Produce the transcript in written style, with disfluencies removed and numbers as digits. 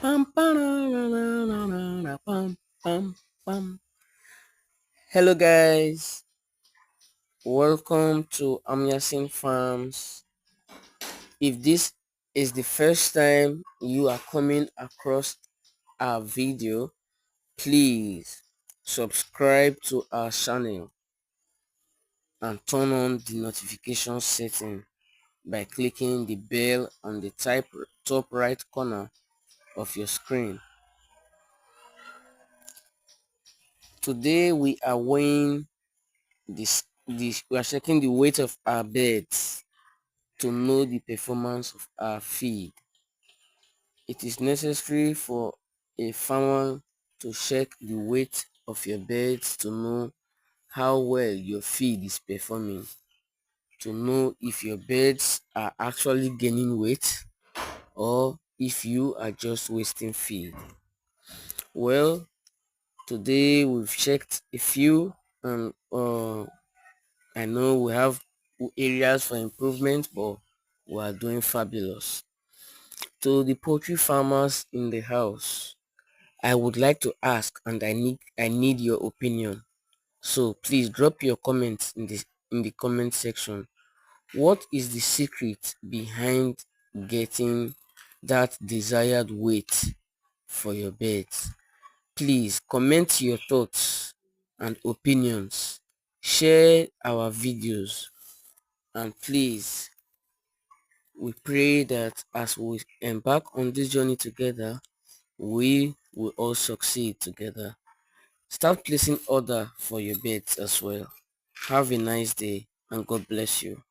Pam, pa-na-na-na-na-na, pam, pam, pam. Hello, guys. Welcome to Amyasin Farms. If this is the first time you are coming across our video, please subscribe to our channel and turn on the notification setting by clicking the bell on the top right corner of your screen. Today we are weighing we are checking the weight of our beds to know the performance of our feed. It is necessary for a farmer to check the weight of your beds to know how well your feed is performing, to know if your beds are actually gaining weight or if you are just wasting feed. Well, today we've checked a few, and I know we have areas for improvement, but we are doing fabulous. To the poultry farmers in the house, I would like to ask, and I need your opinion. So please drop your comments in the comment section. What is the secret behind getting that desired weight for your birds? Please comment your thoughts and opinions. Share our videos, and please, we pray that as we embark on this journey together, we will all succeed together. Start placing order for your beds as well. Have a nice day and God bless you.